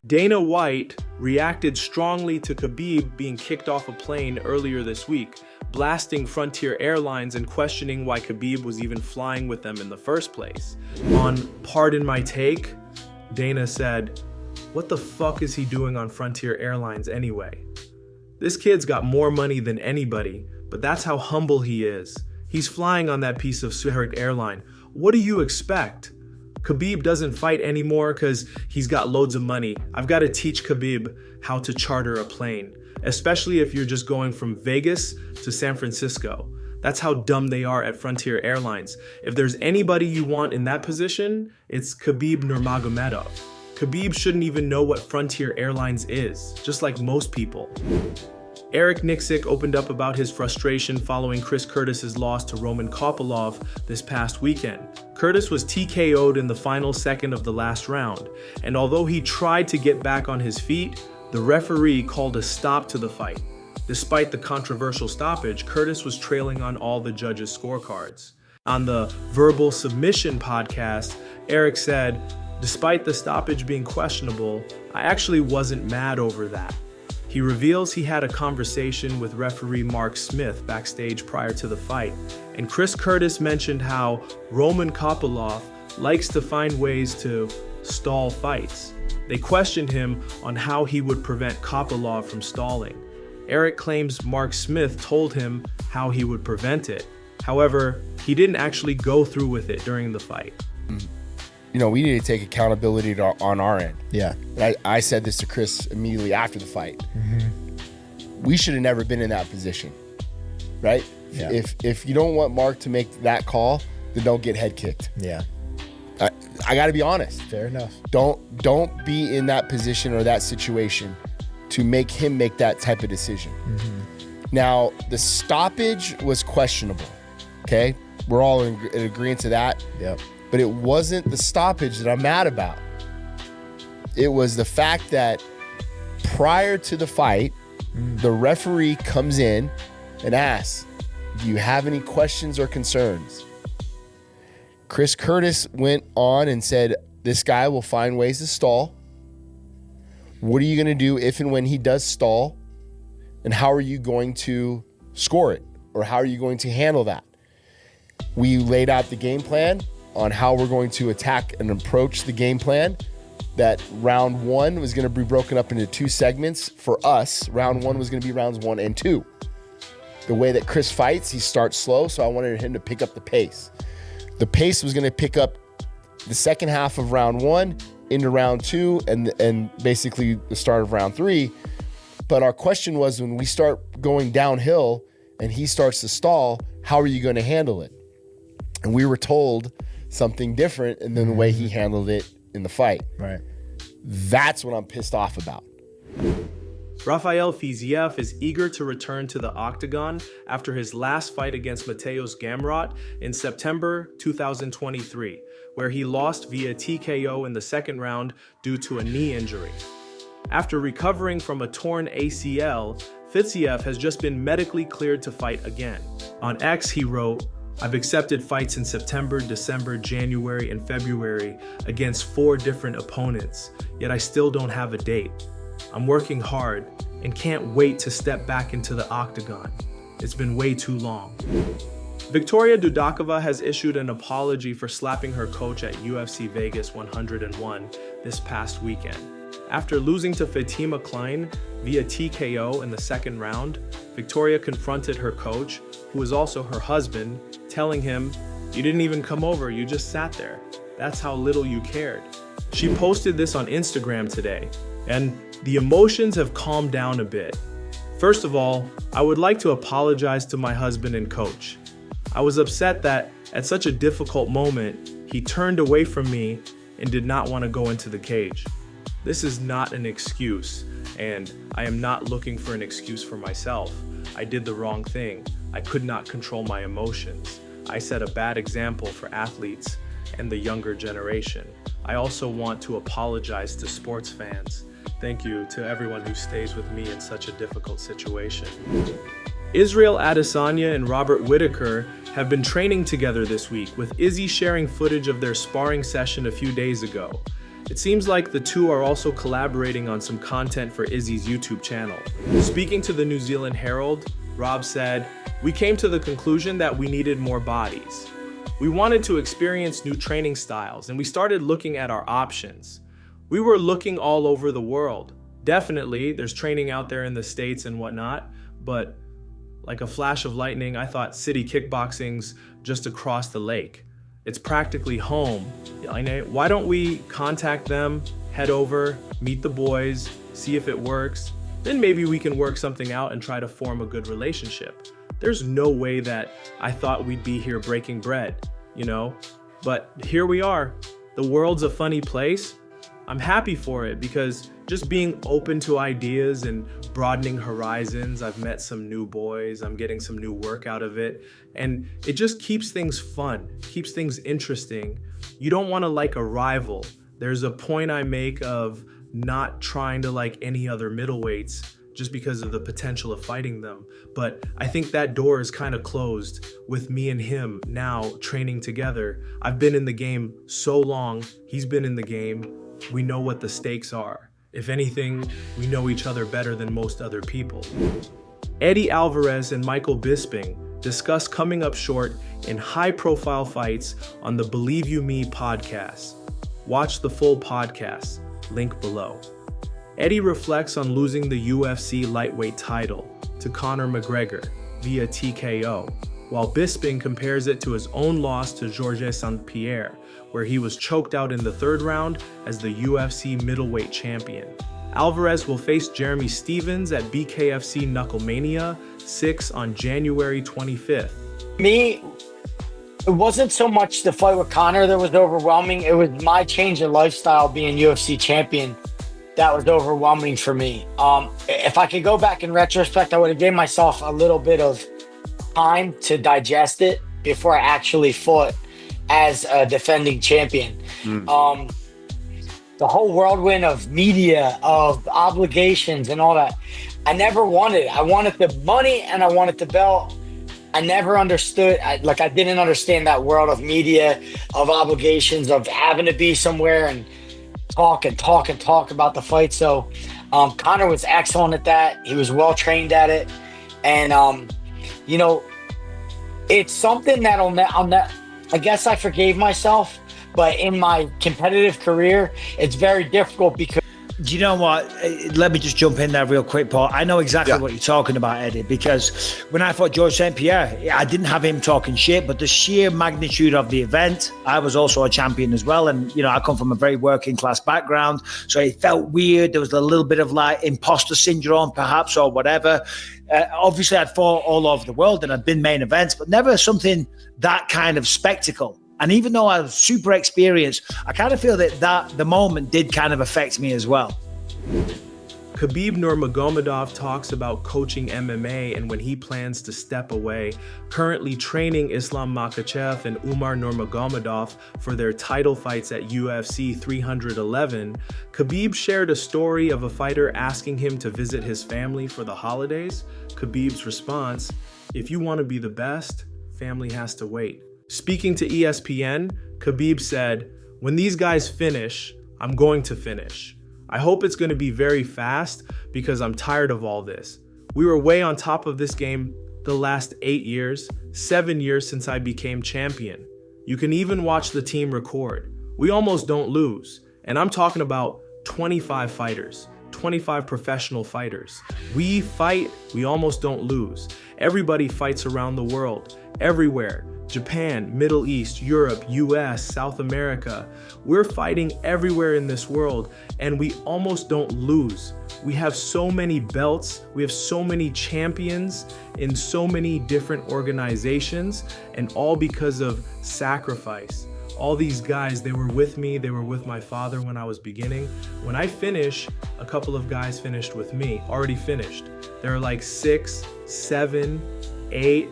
Dana White reacted strongly to Khabib being kicked off a plane earlier this week, blasting Frontier Airlines and questioning why Khabib was even flying with them in the first place. On Pardon My Take, Dana said, "What the fuck is he doing on Frontier Airlines anyway? This kid's got more money than anybody, but that's how humble he is. He's flying on that piece of Spirit airline. What do you expect? Khabib doesn't fight anymore because he's got loads of money. I've got to teach Khabib how to charter a plane, especially if you're just going from Vegas to San Francisco. That's how dumb they are at Frontier Airlines. If there's anybody you want in that position, it's Khabib Nurmagomedov. Khabib shouldn't even know what Frontier Airlines is, just like most people." Eric Nicksick opened up about his frustration following Chris Curtis's loss to Roman Kopylov this past weekend. Curtis was TKO'd in the final second of the last round, and although he tried to get back on his feet, the referee called a stop to the fight. Despite the controversial stoppage, Curtis was trailing on all the judges' scorecards. On the Verbal Submission podcast, Eric said, "Despite the stoppage being questionable, I actually wasn't mad over that." He reveals he had a conversation with referee Mark Smith backstage prior to the fight, and Chris Curtis mentioned how Roman Kopylov likes to find ways to stall fights. They questioned him on how he would prevent Kopylov from stalling. Eric claims Mark Smith told him how he would prevent it. However, he didn't actually go through with it during the fight. You know, we need to take accountability on our end. Yeah. And I said this to Chris immediately after the fight. We should have never been in that position, right? Yeah. If you don't want Mark to make that call, then don't get head kicked. Yeah. I got to be honest. Fair enough. Don't be in that position or that situation to make him make that type of decision. Now, the stoppage was questionable, okay? We're all in agreement to that. Yep. But it wasn't the stoppage that I'm mad about. It was the fact that prior to the fight, the referee comes in and asks, "Do you have any questions or concerns?" Chris Curtis went on and said, "This guy will find ways to stall. What are you going to do if and when he does stall? And how are you going to score it? Or how are you going to handle that?" We laid out the game plan on how we're going to attack and approach the game plan. That round one was going to be broken up into two segments. For us, round one was going to be rounds 1 and 2. The way that Chris fights, he starts slow, so I wanted him to pick up the pace. The pace was going to pick up the second half of round 1 into round 2 and basically the start of round 3. But our question was, when we start going downhill and he starts to stall, how are you going to handle it? And we were told something different than the way he handled it in the fight. Right. That's what I'm pissed off about. Rafael Fiziev is eager to return to the octagon after his last fight against Mateusz Gamrot in September 2023, where he lost via TKO in the second round due to a knee injury. After recovering from a torn ACL, Fiziev has just been medically cleared to fight again. On X, he wrote, "I've accepted fights in September, December, January, and February against 4 different opponents, yet I still don't have a date. I'm working hard and can't wait to step back into the octagon. It's been way too long." Viktoria Dudakova has issued an apology for slapping her coach at UFC Vegas 101 this past weekend. After losing to Fatima Klein via TKO in the second round, Viktoria confronted her coach, who is also her husband, telling him, "You didn't even come over, you just sat there. That's how little you cared." She posted this on Instagram today, and the emotions have calmed down a bit. First of all, I would like to apologize to my husband and coach. I was upset that at such a difficult moment, he turned away from me and did not want to go into the cage. This is not an excuse, and I am not looking for an excuse for myself. I did the wrong thing. I could not control my emotions. I set a bad example for athletes and the younger generation. I also want to apologize to sports fans. Thank you to everyone who stays with me in such a difficult situation. Israel Adesanya and Robert Whittaker have been training together this week, with Izzy sharing footage of their sparring session a few days ago. It seems like the two are also collaborating on some content for Izzy's YouTube channel. Speaking to the New Zealand Herald, Rob said, "We came to the conclusion that we needed more bodies. We wanted to experience new training styles, and we started looking at our options. We were looking all over the world. Definitely, there's training out there in the States and whatnot, but like a flash of lightning, I thought City Kickboxing's just across the lake. It's practically home. Why don't we contact them, head over, meet the boys, see if it works? Then maybe we can work something out and try to form a good relationship." There's no way that I thought we'd be here breaking bread, But here we are. The world's a funny place. I'm happy for it because just being open to ideas and broadening horizons, I've met some new boys, I'm getting some new work out of it, and it just keeps things fun, keeps things interesting. You don't want to like a rival. There's a point I make of not trying to like any other middleweights just because of the potential of fighting them. But I think that door is kind of closed with me and him now training together. I've been in the game so long, he's been in the game. We know what the stakes are. If anything, we know each other better than most other people. Eddie Alvarez and Michael Bisping discuss coming up short in high-profile fights on the Believe You Me podcast. Watch the full podcast, link below. Eddie reflects on losing the UFC lightweight title to Conor McGregor via TKO, while Bisping compares it to his own loss to Georges St-Pierre, where he was choked out in the third round as the UFC middleweight champion. Alvarez will face Jeremy Stevens at BKFC Knucklemania 6 on January 25th. Me, it wasn't so much the fight with Conor that was overwhelming. It was my change in lifestyle being UFC champion. That was overwhelming for me. If I could go back in retrospect, I would have given myself a little bit of time to digest it before I actually fought as a defending champion. The whole whirlwind of media, of obligations and all that, I never wanted it. I wanted the money and I wanted the belt. I never understood, I didn't understand that world of media, of obligations, of having to be somewhere and talk about the fight. So Conor was excellent at that. He was well trained at it. And, it's something that I guess I forgave myself, but in my competitive career, it's very difficult because. Do you know what? Let me just jump in there real quick, Paul. I know exactly what you're talking about, Eddie, because when I fought George St. Pierre, I didn't have him talking shit, but the sheer magnitude of the event, I was also a champion as well. And, I come from a very working class background. So it felt weird. There was a little bit of like imposter syndrome, perhaps, or whatever. Obviously, I'd fought all over the world and I'd been main events, but never something that kind of spectacle. And even though I was super experienced, I kind of feel that the moment did kind of affect me as well. Khabib Nurmagomedov talks about coaching MMA and when he plans to step away, currently training Islam Makhachev and Umar Nurmagomedov for their title fights at UFC 311. Khabib shared a story of a fighter asking him to visit his family for the holidays. Khabib's response, "If you want to be the best, family has to wait." Speaking to ESPN, Khabib said, "When these guys finish, I'm going to finish. I hope it's going to be very fast because I'm tired of all this. We were way on top of this game the last 8 years, 7 years since I became champion. You can even watch the team record. We almost don't lose. And I'm talking about 25 fighters, 25 professional fighters. We fight, we almost don't lose. Everybody fights around the world, everywhere. Japan, Middle East, Europe, US, South America. We're fighting everywhere in this world and we almost don't lose. We have so many belts, we have so many champions in so many different organizations, and all because of sacrifice. All these guys, they were with me, they were with my father when I was beginning. When I finish, a couple of guys finished with me, already finished. There are like 6, 7, 8,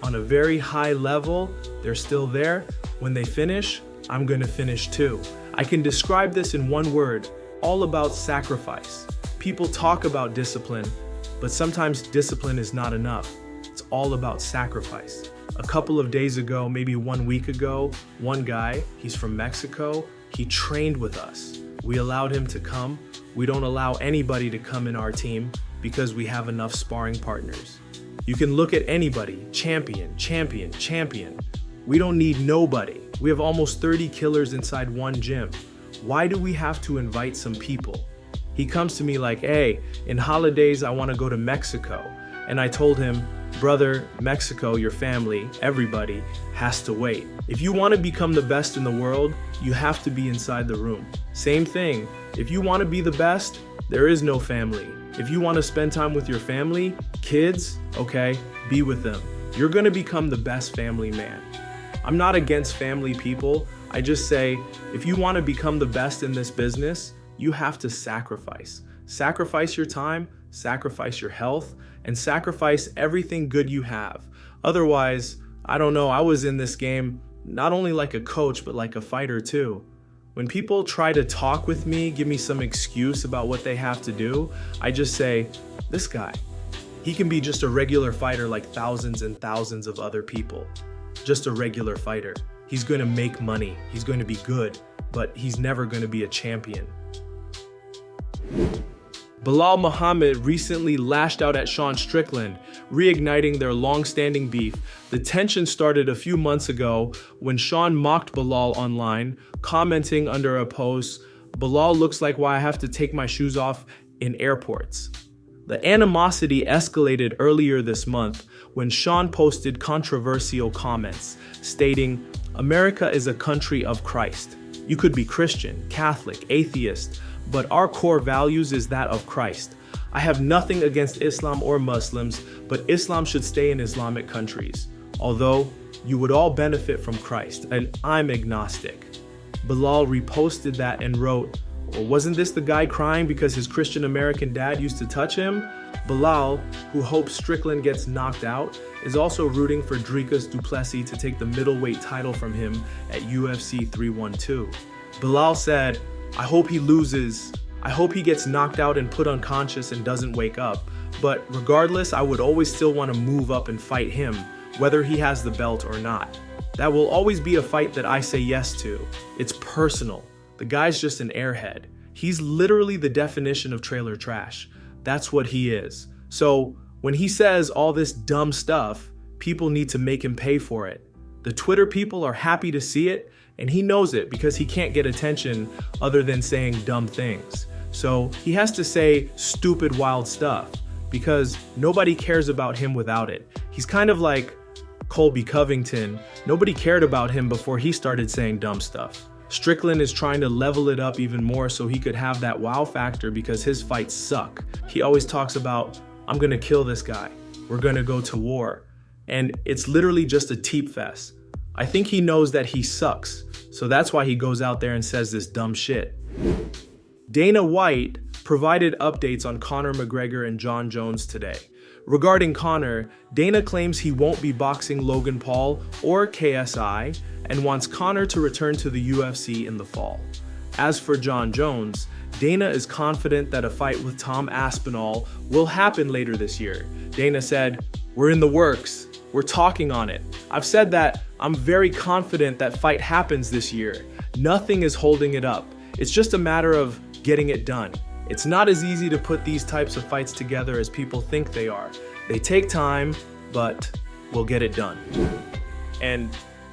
on a very high level, they're still there. When they finish, I'm gonna finish too. I can describe this in one word, all about sacrifice. People talk about discipline, but sometimes discipline is not enough. It's all about sacrifice. A couple of days ago, maybe 1 week ago, one guy, he's from Mexico, He trained with us. We allowed him to come. We don't allow anybody to come in our team because we have enough sparring partners. You can look at anybody, champion. We don't need nobody. We have almost 30 killers inside one gym. Why do we have to invite some people? He comes to me like, hey, in holidays, I want to go to Mexico. And I told him, brother, Mexico, your family, everybody has to wait. If you want to become the best in the world, you have to be inside the room. Same thing. If you want to be the best, there is no family. If you want to spend time with your family, kids, okay, be with them. You're going to become the best family man. I'm not against family people. I just say, if you want to become the best in this business, you have to sacrifice. Sacrifice your time, sacrifice your health, and sacrifice everything good you have. Otherwise, I don't know, I was in this game not only like a coach, but like a fighter too. When people try to talk with me, give me some excuse about what they have to do, I just say, this guy, he can be just a regular fighter like thousands and thousands of other people. Just a regular fighter. He's going to make money. He's going to be good, but he's never going to be a champion. Belal Muhammad recently lashed out at Sean Strickland, reigniting their long-standing beef. The tension started a few months ago when Sean mocked Belal online, commenting under a post, "Belal looks like why I have to take my shoes off in airports." The animosity escalated earlier this month when Sean posted controversial comments, stating, "America is a country of Christ. You could be Christian, Catholic, atheist, but our core values is that of Christ. I have nothing against Islam or Muslims, but Islam should stay in Islamic countries. Although you would all benefit from Christ, and I'm agnostic." Belal reposted that and wrote, "Well, wasn't this the guy crying because his Christian American dad used to touch him?" Belal, who hopes Strickland gets knocked out, is also rooting for Dricus du Plessis to take the middleweight title from him at UFC 312. Belal said, "I hope he loses. I hope he gets knocked out and put unconscious and doesn't wake up. But regardless, I would always still want to move up and fight him, whether he has the belt or not. That will always be a fight that I say yes to. It's personal. The guy's just an airhead. He's literally the definition of trailer trash. That's what he is. So when he says all this dumb stuff, people need to make him pay for it. The Twitter people are happy to see it, and he knows it because he can't get attention other than saying dumb things. So he has to say stupid, wild stuff because nobody cares about him without it. He's kind of like Colby Covington. Nobody cared about him before he started saying dumb stuff. Strickland is trying to level it up even more so he could have that wow factor because his fights suck. He always talks about, I'm gonna kill this guy. We're gonna go to war. And it's literally just a teep fest. I think he knows that he sucks. So that's why he goes out there and says this dumb shit. Dana White provided updates on Conor McGregor and Jon Jones today. Regarding Conor, Dana claims he won't be boxing Logan Paul or KSI and wants Conor to return to the UFC in the fall. As for Jon Jones, Dana is confident that a fight with Tom Aspinall will happen later this year. Dana said, "We're in the works. We're talking on it. I've said that I'm very confident that fight happens this year. Nothing is holding it up. It's just a matter of getting it done. It's not as easy to put these types of fights together as people think they are. They take time, but we'll get it done." And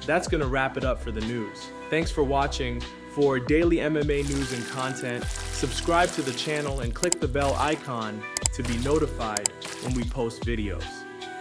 that's gonna wrap it up for the news. Thanks for watching. For daily MMA news and content, subscribe to the channel and click the bell icon to be notified when we post videos.